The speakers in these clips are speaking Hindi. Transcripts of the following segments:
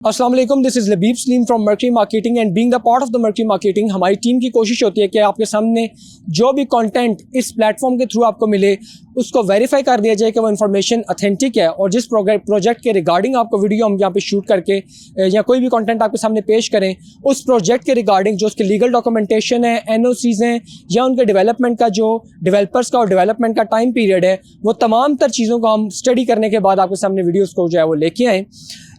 अस्सलाम वालेकुम, this is Labib Salim from Mercury Marketing and being the part of the Mercury Marketing हमारी टीम की कोशिश होती है कि आपके सामने जो भी कंटेंट इस प्लेटफॉर्म के थ्रू आपको मिले उसको वेरीफाई कर दिया जाए कि वो इन्फॉर्मेशन ऑथेंटिक है। और जिस प्रोजेक्ट के रिगार्डिंग आपको वीडियो हम यहाँ पे शूट करके या कोई भी कंटेंट आपके सामने पेश करें, उस प्रोजेक्ट के रिगार्डिंग जो उसके लीगल डॉक्यूमेंटेशन है, NOCs हैं या उनके डेवलपमेंट का जो डेवलपर्स का और डेवलपमेंट का टाइम पीरियड है, वो तमाम तर चीज़ों को हम स्टडी करने के बाद आपके सामने वीडियोज़ को जो है वो लेके आएँ।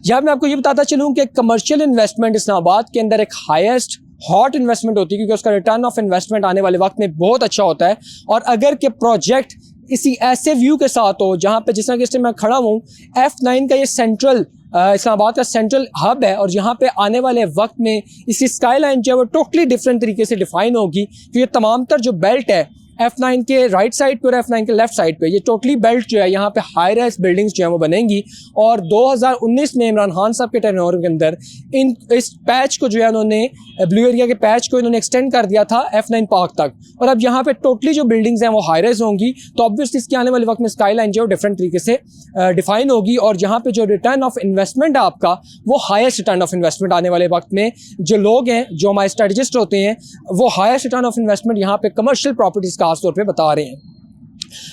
यहाँ मैं आपको ये बताता चलूँ कि कमर्शियल इन्वेस्टमेंट इस्लामाबाद के अंदर एक हाईएस्ट हॉट इन्वेस्टमेंट होती है, क्योंकि उसका रिटर्न ऑफ इन्वेस्टमेंट आने वाले वक्त में बहुत अच्छा होता है। और अगर के प्रोजेक्ट इसी ऐसे व्यू के साथ हो जहाँ पे जिस तरह के मैं खड़ा हूँ, F9 का ये सेंट्रल इस्लामाबाद का सेंट्रल हब है और यहाँ पे आने वाले वक्त में इसकी स्काई लाइन जो है वो टोटली डिफरेंट तरीके से डिफाइन होगी। तो ये तमाम तर जो बेल्ट है F9 के राइट साइड पे और F9 के लेफ्ट साइड पे, ये टोटली बेल्ट जो है यहाँ पे हाई राइज बिल्डिंग्स जो है वो बनेंगी। और 2019 में इमरान खान साहब के टेन्योर के अंदर इस पैच को जो है उन्होंने ब्लू एरिया के पैच को इन्होंने एक्सटेंड कर दिया था F9 पार्क तक, और अब यहाँ पे टोटली जो बिल्डिंग्स हैं वो हाई राइज होंगी। तो ऑब्वियसली इसके आने वाले वक्त में स्काई लाइन जो है डिफरेंट तरीके से डिफाइन होगी और यहाँ पे जो रिटर्न ऑफ इन्वेस्टमेंट है आपका, वो हाईएस्ट रिटर्न ऑफ इन्वेस्टमेंट आने वाले वक्त में जो लोग हैं, जो हमारे स्ट्रेटजिस्ट होते हैं, वो हाईएस्ट रिटर्न ऑफ इन्वेस्टमेंट यहाँ पे कमर्शियल प्रॉपर्टीज खास तौर पे बता रहे हैं।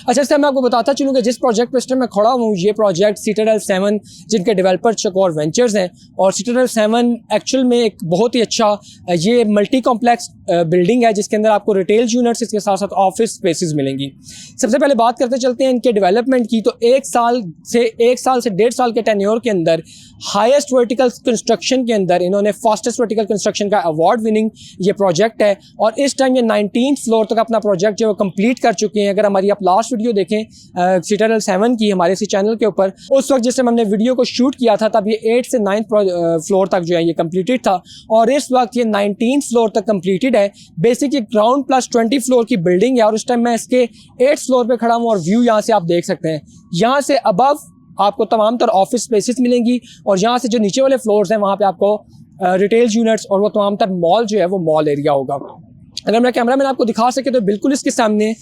अच्छा, इससे मैं आपको बताता चलूँ कि जिस प्रोजेक्ट पे मैं खड़ा हूँ, ये प्रोजेक्ट सिटाडेल 7 जिनके डेवलपर चकोर वेंचर्स हैं, और सिटाडेल 7 एक्चुअल में एक बहुत ही अच्छा ये मल्टी कॉम्प्लेक्स बिल्डिंग है जिसके अंदर आपको रिटेल यूनिट्स इसके साथ साथ ऑफिस स्पेसेस मिलेंगी। सबसे पहले बात करते चलते हैं इनके डेवलपमेंट की। तो एक साल से 1.5 साल के टेन्योर के अंदर हाईएस्ट वर्टिकल कंस्ट्रक्शन के अंदर इन्होंने फास्टेस्ट वर्टिकल कंस्ट्रक्शन का अवार्ड विनिंग ये प्रोजेक्ट है, और इस टाइम ये 19th फ्लोर तक अपना प्रोजेक्ट जो है कंप्लीट कर चुके हैं। अगर हमारी आप लास्ट वीडियो देखें सिटाडेल 7 की हमारे इसी चैनल के ऊपर, उस वक्त जिस टाइम हमने वीडियो को शूट किया था तब ये 8 से 9th फ्लोर तक जो है ये कंप्लीटेड था, और इस वक्त ये 19th फ्लोर तक कंप्लीटेड है। बेसिकली ग्राउंड प्लस 20 फ्लोर की बिल्डिंग है, और इस टाइम मैं इसके 8th फ्लोर पे खड़ा हूँ और व्यू यहाँ से आप देख सकते हैं। यहाँ से अबव आपको तमाम तर ऑफिस स्पेसेस मिलेंगी, और यहाँ से जो नीचे वाले फ्लोर्स हैं वहाँ पे आपको रिटेल यूनिट्स और वो तमाम तर मॉल जो है वो मॉल एरिया होगा। अगर मैं कैमरा मैन आपको दिखा सके तो बिल्कुल इसके सामने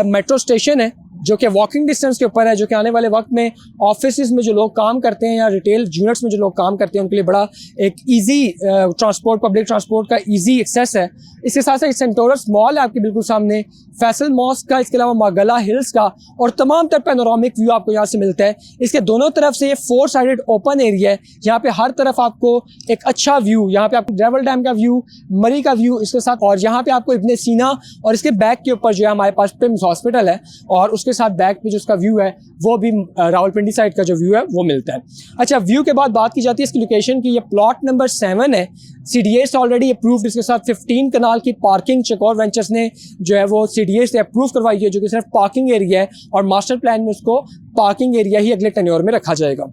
मेट्रो स्टेशन है जो कि वॉकिंग डिस्टेंस के ऊपर है, जो कि आने वाले वक्त में ऑफिस में जो लोग काम करते हैं या रिटेल यूनिट्स में जो लोग काम करते हैं उनके लिए बड़ा एक इजी ट्रांसपोर्ट, पब्लिक ट्रांसपोर्ट का इजी एक्सेस है। इसके साथ साथ सेंटोरस मॉल है आपके बिल्कुल सामने, फैसल मॉस्क का, इसके अलावा मागला हिल्स का, और तमाम तर पैनोरामिक व्यू आपको यहाँ से मिलता है। इसके दोनों तरफ से ये 4 साइडेड ओपन एरिया है, यहाँ पे हर तरफ आपको एक अच्छा व्यू, यहाँ पे आपको डेवल डैम का व्यू, मरी का व्यू इसके साथ, और यहाँ पे आपको इब्ने सीना, और इसके बैक के ऊपर जो है हमारे पास पिम्स हॉस्पिटल है, और उसके साथ बैक पे जो उसका व्यू है वो भी रावलपिंडी साइड का जो व्यू है वो मिलता है। अच्छा, व्यू के बाद बात की जाती है इसकी लोकेशन की। ये प्लॉट नंबर 7 है, CDA से ऑलरेडी अप्रूव्ड, इसके साथ 15 कनाल की पार्किंग चकोर वेंचर्स ने जो है वो CDA से अप्रूव करवाई है, जो कि सिर्फ पार्किंग एरिया है, और मास्टर प्लान में उसको पार्किंग एरिया ही अगले टेन्योर में रखा जाएगा।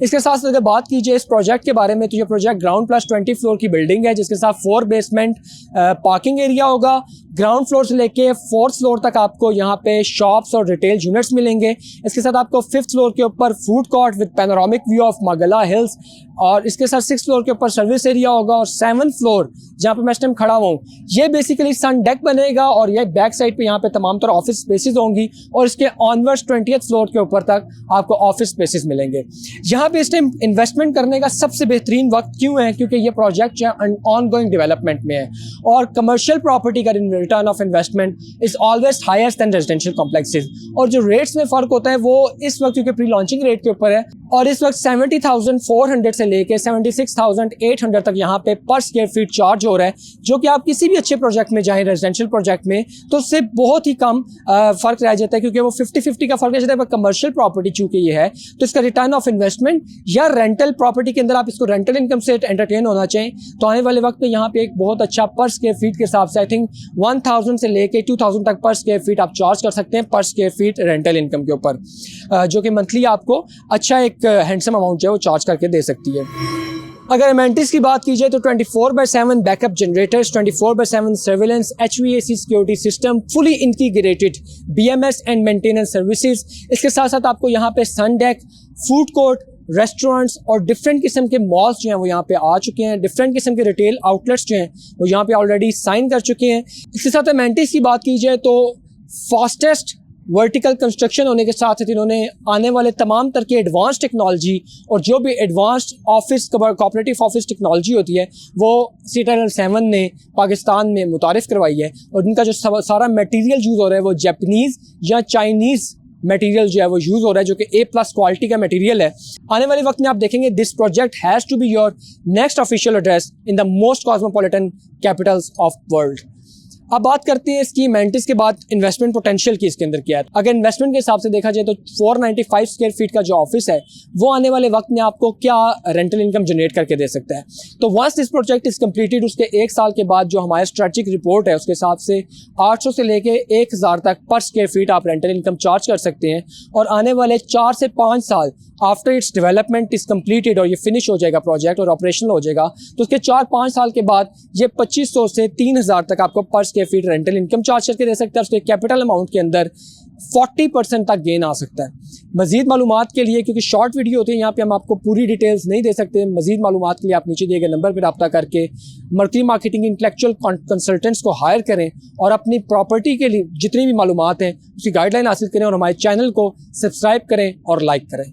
इसके साथ साथ अगर बात कीजिए इस प्रोजेक्ट के बारे में, तो ये प्रोजेक्ट ग्राउंड प्लस 20 फ्लोर की बिल्डिंग है जिसके साथ 4 बेसमेंट पार्किंग एरिया होगा। ग्राउंड फ्लोर से लेके 4th फ्लोर तक आपको यहाँ पे शॉप्स और रिटेल यूनिट्स मिलेंगे। इसके साथ आपको 5th फ्लोर के ऊपर food court with panoramic view of Margalla Hills, और इसके साथ 6th फ्लोर के ऊपर सर्विस एरिया होगा, और 7th फ्लोर जहाँ पे मैं इस टाइम खड़ा हूँ ये बेसिकली सन डेक बनेगा, और ये बैक साइड पे यहाँ पे तमाम तरह ऑफिस स्पेसेस होंगी, और इसके ऑनवर्ड्स 20th फ्लोर के ऊपर तक आपको ऑफिस स्पेसेस मिलेंगे। यहाँ पे इस टाइम इन्वेस्टमेंट करने का सबसे बेहतरीन वक्त क्यों है, क्योंकि ये प्रोजेक्ट जो है ऑन गोइंग डेवलपमेंट में है, और कमर्शियल प्रॉपर्टी का return of investment is always higher than residential complexes. और जो रेट्स में फ़र्क होता है वो इस वक्त क्योंकि प्री लॉन्चिंग रेट के ऊपर है, और इस वक्त 70,400 से लेके 76,800 तक यहाँ पे पर स्क्वायर फीट चार्ज हो रहा है, जो कि आप किसी भी अच्छे प्रोजेक्ट में जाएं रेजिडेंशियल प्रोजेक्ट में तो उससे बहुत ही कम फ़र्क रह जाता है, क्योंकि वो 50-50 का फ़र्क रह जाता है। कमर्शियल प्रॉपर्टी चूँकि ये है तो इसका रिटर्न ऑफ इन्वेस्टमेंट या रेंटल प्रॉपर्टी के अंदर आप इसको रेंटल इनकम से एंटरटेन होना चाहिए, तो आने वाले वक्त में यहाँ पे एक बहुत अच्छा पर स्क्वायर फीट के हिसाब से आई थिंक 1000 से लेके 2000 तक पर स्क्वायर फीट आप चार्ज कर सकते हैं पर स्क्वायर फीट रेंटल इनकम के ऊपर, जो कि मंथली आपको अच्छा एक हैंडसम अमाउंट जो है वो चार्ज करके दे सकती है। अगर एमेनिटीज़ की बात की जाए तो 24/7 backup generators, 24/7 surveillance, HVAC security system, fully integrated BMS and maintenance services. इसके साथ साथ आपको यहाँ पे सन डेक, फूड कोर्ट, रेस्टोरेंट्स और डिफरेंट किस्म के मॉल्स जो हैं वो यहाँ पे आ चुके हैं। डिफरेंट किस्म के रिटेल आउटलेट्स जो हैं वो यहाँ पे ऑलरेडी साइन कर चुके हैं। इसके साथ एमेनिटीज़ की बात की जाए तो फास्टेस्ट वर्टिकल कंस्ट्रक्शन होने के साथ साथ इन्होंने आने वाले तमाम तरह की एडवांस टेक्नोलॉजी और जो भी advanced office cooperative office technology होती है वो Citadel 7 ने पाकिस्तान में मुतारिफ़ करवाई है। और इनका जो सारा मटेरियल यूज़ हो रहा है वो जापानीज़ या चाइनीज़ मटेरियल जो है वो यूज़ हो रहा है, जो कि A+ क्वालिटी का मटेरियल है। आने वाले वक्त में आप देखेंगे this project has to be your next official address in the most cosmopolitan capitals of world. अब बात करते हैं इसकी मेंटिस के बाद इन्वेस्टमेंट पोटेंशियल की इसके अंदर क्या है। अगर इन्वेस्टमेंट के हिसाब से देखा जाए तो 495 स्क्वायर फीट का जो ऑफिस है वो आने वाले वक्त में आपको क्या रेंटल इनकम जनरेट करके दे सकता है। तो once this project is completed उसके 1 साल के बाद जो हमारा स्ट्रेटजिक रिपोर्ट है उसके हिसाब से 800 से लेके 1000 तक पर स्क्वायर फीट आप रेंटल इनकम चार्ज कर सकते हैं। और आने वाले 4 से 5 साल after its development is completed और ये फिनिश हो जाएगा प्रोजेक्ट और ऑपरेशनल हो जाएगा तो उसके 4-5 साल के बाद ये 2500 से 3000 तक आपको पर square feet rental income charge करके दे सकता है। उसके कैपिटल अमाउंट के अंदर 40% तक गेन आ सकता है। मजीद मालूमात के लिए, क्योंकि शॉर्ट वीडियो होती है यहाँ पे हम आपको पूरी डिटेल्स नहीं दे सकते, मजीद मालूमात के लिए आप नीचे दिए गए नंबर पर रब्ता करके मर्करी मार्केटिंग इंटेलेक्चुअल कंसल्टेंट्स को हायर करें और अपनी प्रॉपर्टी के लिए जितनी भी मालूमात हैं उसकी गाइडलाइन हासिल करें और हमारे चैनल को सब्सक्राइब करें और लाइक करें।